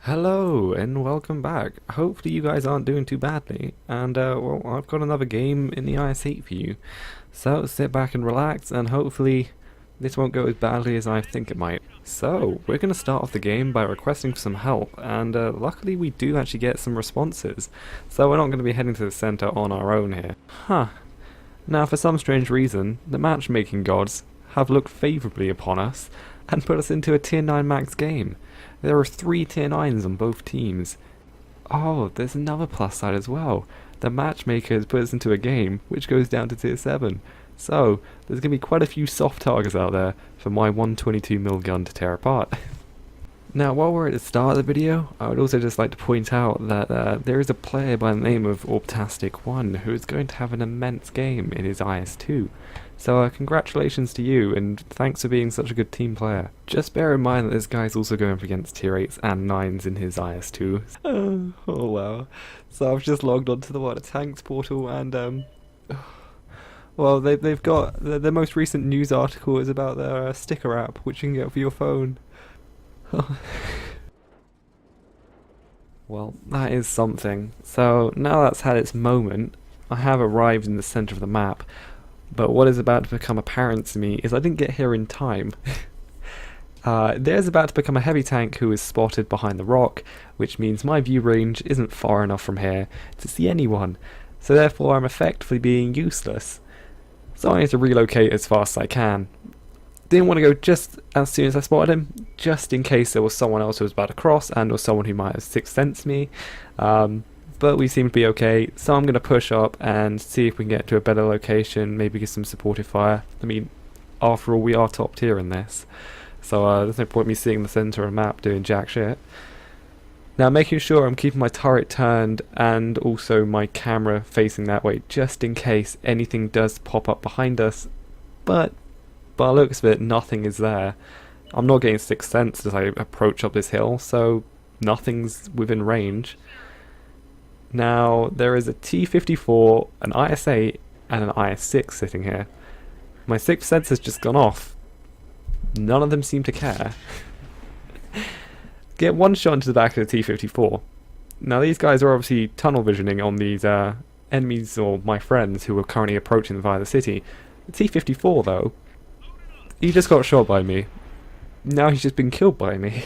Hello and welcome back. Hopefully you guys aren't doing too badly, and well, I've got another game in the IS8 for you. So sit back and relax, and hopefully this won't go as badly as I think it might. So we're going to start off the game by requesting for some help, and luckily we do actually get some responses. So we're not going to be heading to the center on our own here. Huh. Now for some strange reason, the matchmaking gods have looked favourably upon us and put us into a tier 9 max game. There are 3 tier 9s on both teams. Oh, there's another plus side as well. The matchmakers put us into a game which goes down to tier 7. So, there's going to be quite a few soft targets out there for my 122mm gun to tear apart. Now, while we're at the start of the video, I would also just like to point out that there is a player by the name of Orbtastic 1 who is going to have an immense game in his IS2. So congratulations to you, and thanks for being such a good team player. Just bear in mind that this guy's also going up against tier 8s and 9s in his IS2. Oh wow. So I've just logged onto the Tanks portal, and well, they've got the most recent news article is about their sticker app, which you can get for your phone. Well, that is something. So now that's had its moment, I have arrived in the center of the map, but what is about to become apparent to me is I didn't get here in time. There's about to become a heavy tank who is spotted behind the rock, which means my view range isn't far enough from here to see anyone, so therefore I'm effectively being useless. So I need to relocate as fast as I can. Didn't want to go just as soon as I spotted him, just in case there was someone else who was about to cross and or someone who might have sixth sensed me. But we seem to be okay, so I'm going to push up and see if we can get to a better location, maybe get some supportive fire. I mean, after all, we are top tier in this, so there's no point me sitting in the centre of the map doing jack shit. Now, making sure I'm keeping my turret turned and also my camera facing that way, just in case anything does pop up behind us, but by the looks of it, nothing is there. I'm not getting sixth sense as I approach up this hill, so nothing's within range. Now, there is a T-54, an IS-8, and an IS-6 sitting here. My sixth sense has just gone off. None of them seem to care. Get one shot into the back of the T-54. Now, these guys are obviously tunnel visioning on these enemies or my friends who are currently approaching via the city. The T-54, though, he just got shot by me. Now he's just been killed by me.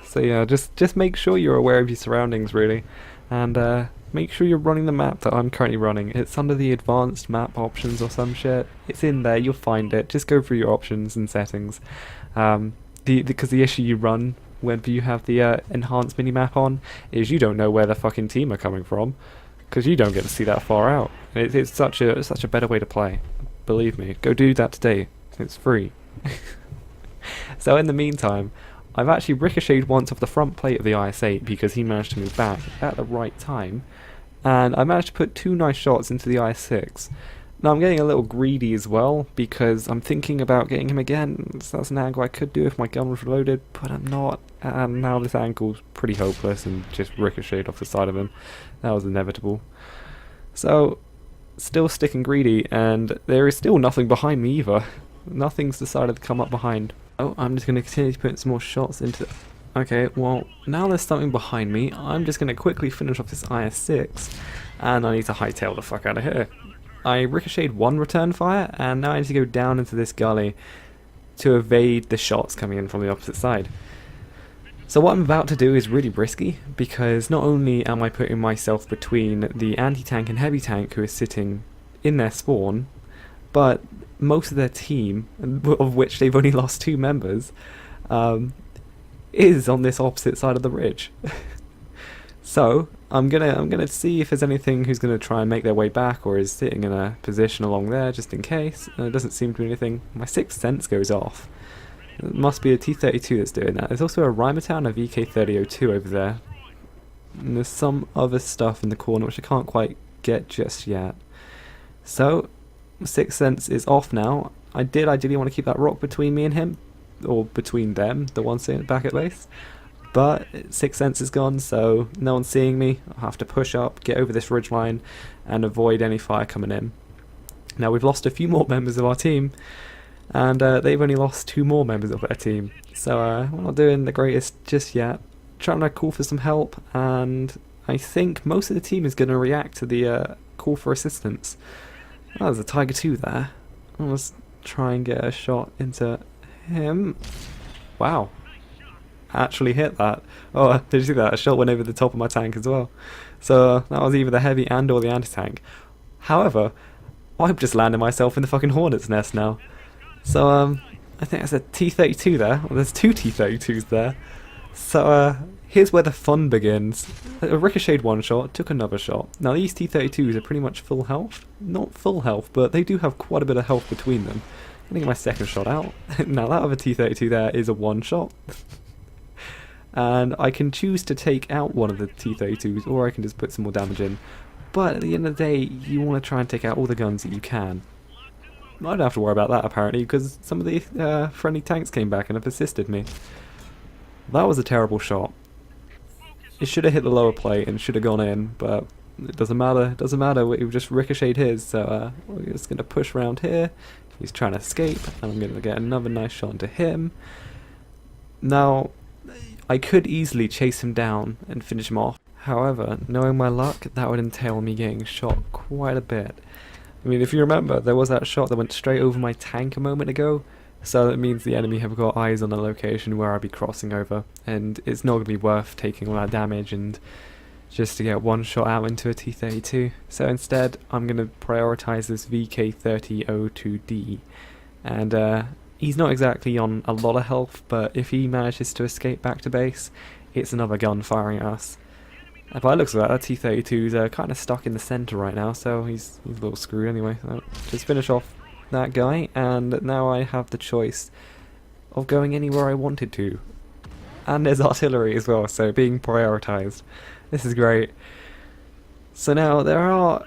So yeah, just make sure you're aware of your surroundings, really. And make sure you're running the map that I'm currently running. It's under the advanced map options or some shit. It's in there, you'll find it. Just go through your options and settings. Because the issue you run when you have the enhanced minimap on is you don't know where the fucking team are coming from. Because you don't get to see that far out. It's such a better way to play. Believe me, go do that today. It's free. So in the meantime, I've actually ricocheted once off the front plate of the IS-8 because he managed to move back at the right time, and I managed to put 2 nice shots into the IS-6. Now I'm getting a little greedy as well because I'm thinking about getting him again, so that's an angle I could do if my gun was reloaded, but I'm not, and now this angle's pretty hopeless and just ricocheted off the side of him. That was inevitable. So, still sticking greedy, and there is still nothing behind me either. Nothing's decided to come up behind. Oh, I'm just going to continue to put some more shots into... Okay, well, now there's something behind me. I'm just going to quickly finish off this IS-6, and I need to hightail the fuck out of here. I ricocheted 1 return fire, and now I need to go down into this gully to evade the shots coming in from the opposite side. So what I'm about to do is really risky, because not only am I putting myself between the anti-tank and heavy tank who is sitting in their spawn, but most of their team, of which they've only lost 2 members, is on this opposite side of the ridge. So I'm gonna see if there's anything who's gonna try and make their way back or is sitting in a position along there just in case. And it doesn't seem to be anything. My sixth sense goes off. It must be a T-32 that's doing that. There's also a Rhymatown, a VK-3002 over there. And there's some other stuff in the corner which I can't quite get just yet. So sixth sense is off now. I did ideally want to keep that rock between me and him, or between them, the one sitting back at base, but sixth sense is gone, so no one's seeing me. I'll have to push up, get over this ridgeline, and avoid any fire coming in. Now we've lost a few more members of our team, and they've only lost 2 more members of their team, so we're not doing the greatest just yet. trying to call for some help, and I think most of the team is going to react to the call for assistance. Oh, there's a Tiger 2 there. Let's try and get a shot into him. Wow. Actually hit that. Oh, did you see that? A shot went over the top of my tank as well. So that was either the heavy and or the anti-tank. However, I've just landed myself in the fucking hornet's nest now. So I think that's a T-32 there. Well, there's two T-32s there. So here's where the fun begins. A ricocheted one shot, took another shot. Now these T-32s are pretty much full health. Not full health, but they do have quite a bit of health between them. I'm gonna get my second shot out. Now that other T-32 there is a one shot. And I can choose to take out one of the T-32s, or I can just put some more damage in. But at the end of the day, you want to try and take out all the guns that you can. I don't have to worry about that apparently, because some of the friendly tanks came back and have assisted me. That was a terrible shot. It should have hit the lower plate and should have gone in, but it doesn't matter. It doesn't matter. We've just ricocheted his, so we're just going to push around here. He's trying to escape, and I'm going to get another nice shot into him. Now, I could easily chase him down and finish him off. However, knowing my luck, that would entail me getting shot quite a bit. I mean, if you remember, there was that shot that went straight over my tank a moment ago, so that means the enemy have got eyes on a location where I'll be crossing over, and it's not going to be worth taking all that damage and just to get one shot out into a T-32. So instead, I'm going to prioritise this VK3002D, and he's not exactly on a lot of health, but if he manages to escape back to base, it's another gun firing at us. By the looks of that T-32's kind of stuck in the centre right now, so he's a little screwed anyway. So just finish off that guy, and now I have the choice of going anywhere I wanted to. And there's artillery as well, so being prioritised. This is great. So now there are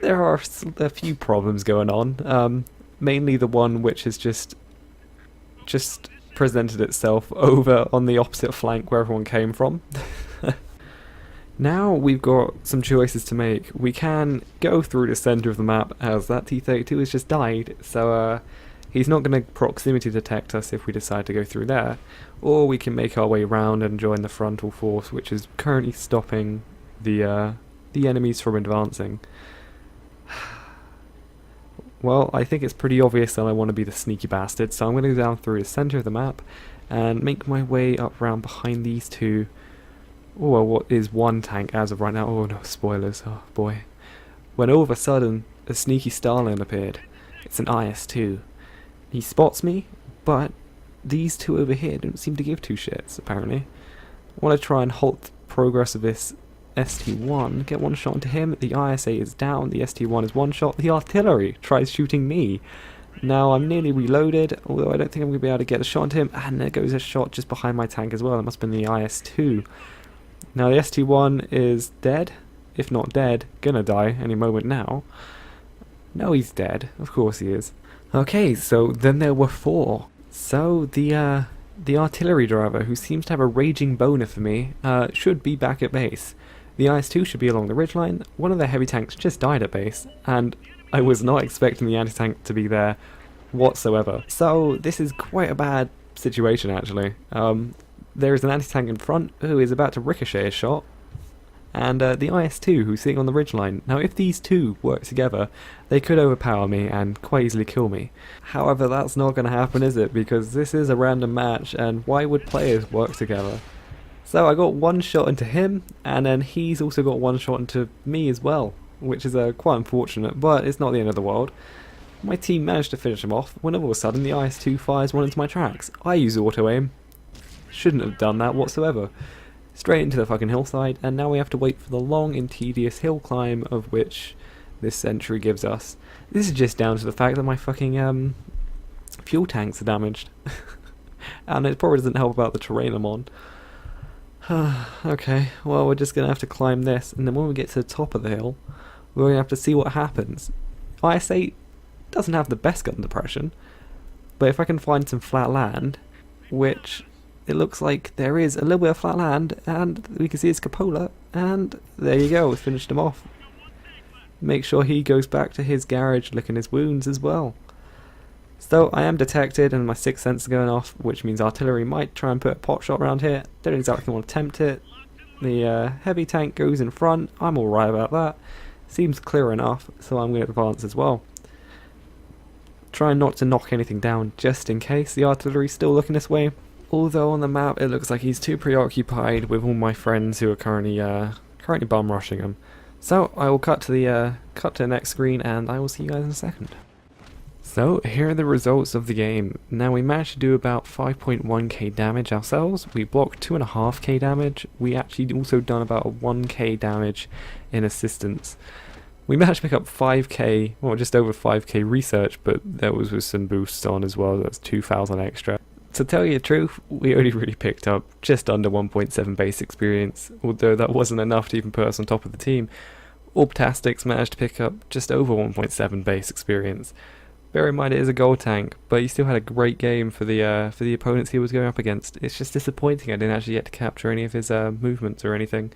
a few problems going on. Mainly the one which has just presented itself over on the opposite flank where everyone came from. Now we've got some choices to make. We can go through the centre of the map, as that T-32 has just died, so he's not going to proximity detect us if we decide to go through there. Or we can make our way round and join the frontal force, which is currently stopping the enemies from advancing. Well, I think it's pretty obvious that I want to be the sneaky bastard, so I'm going to go down through the centre of the map and make my way up round behind these two. Oh, well, what is one tank as of right now? Oh no, spoilers, oh boy. When all of a sudden, a sneaky Starlin appeared. It's an IS-2. He spots me, but these two over here don't seem to give two shits, apparently. I want to try and halt progress of this ST-1, get one shot into him, the IS-8 is down, the ST-1 is one shot, the artillery tries shooting me. Now I'm nearly reloaded, although I don't think I'm going to be able to get a shot into him, and there goes a shot just behind my tank as well. That must have been the IS-2. Now the ST-1 is dead, if not dead, gonna die any moment now. No, he's dead, of course he is. Okay, so then there were four. So the artillery driver, who seems to have a raging boner for me, should be back at base. The IS-2 should be along the ridgeline. One of the heavy tanks just died at base, and I was not expecting the anti-tank to be there whatsoever. So this is quite a bad situation actually. There is an anti-tank in front who is about to ricochet a shot, and the IS-2 who's sitting on the ridgeline. Now if these two work together, they could overpower me and quite easily kill me. However, that's not going to happen, is it? Because this is a random match, and why would players work together? So I got one shot into him, and then he's also got one shot into me as well, which is quite unfortunate, but it's not the end of the world. My team managed to finish him off when all of a sudden the IS-2 fires one into my tracks. I use auto-aim. Shouldn't have done that whatsoever. Straight into the fucking hillside, and now we have to wait for the long and tedious hill climb of which this century gives us. This is just down to the fact that my fucking fuel tanks are damaged. And it probably doesn't help about the terrain I'm on. Okay, well we're just going to have to climb this, and then when we get to the top of the hill, we're going to have to see what happens. IS-8 doesn't have the best gun depression, but if I can find some flat land, which it looks like there is a little bit of flat land, and we can see his cupola, and there you go, we finished him off. Make sure he goes back to his garage licking his wounds as well. So I am detected and my sixth sense is going off, which means artillery might try and put a pot shot around here. Don't exactly want to tempt it. The heavy tank goes in front. I'm alright about that. Seems clear enough, so I'm going to advance as well. Trying not to knock anything down just in case the artillery's still looking this way. Although on the map it looks like he's too preoccupied with all my friends who are currently bum rushing him. So I will cut to the next screen and I will see you guys in a second. So here are the results of the game. Now we managed to do about 5.1k damage ourselves. We blocked 2.5k damage. We actually also done about a 1k damage in assistance. We managed to pick up 5k, well just over 5k research, but that was with some boosts on as well. That's 2,000 extra. To tell you the truth, we only really picked up just under 1.7 base experience, although that wasn't enough to even put us on top of the team. Orbtastics managed to pick up just over 1.7 base experience. Bear in mind it is a gold tank, but he still had a great game for the opponents he was going up against. It's just disappointing I didn't actually get to capture any of his movements or anything.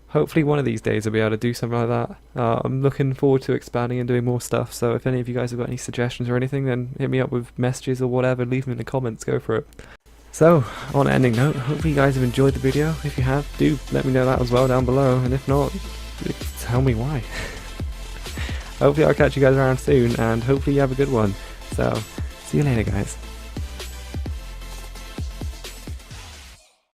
Hopefully one of these days I'll be able to do something like that. I'm looking forward to expanding and doing more stuff, so if any of you guys have got any suggestions or anything, then hit me up with messages or whatever, leave them in the comments, go for it. So, on an ending note, hopefully you guys have enjoyed the video. If you have, do let me know that as well down below, and if not, tell me why. Hopefully I'll catch you guys around soon, and hopefully you have a good one. So, see you later guys.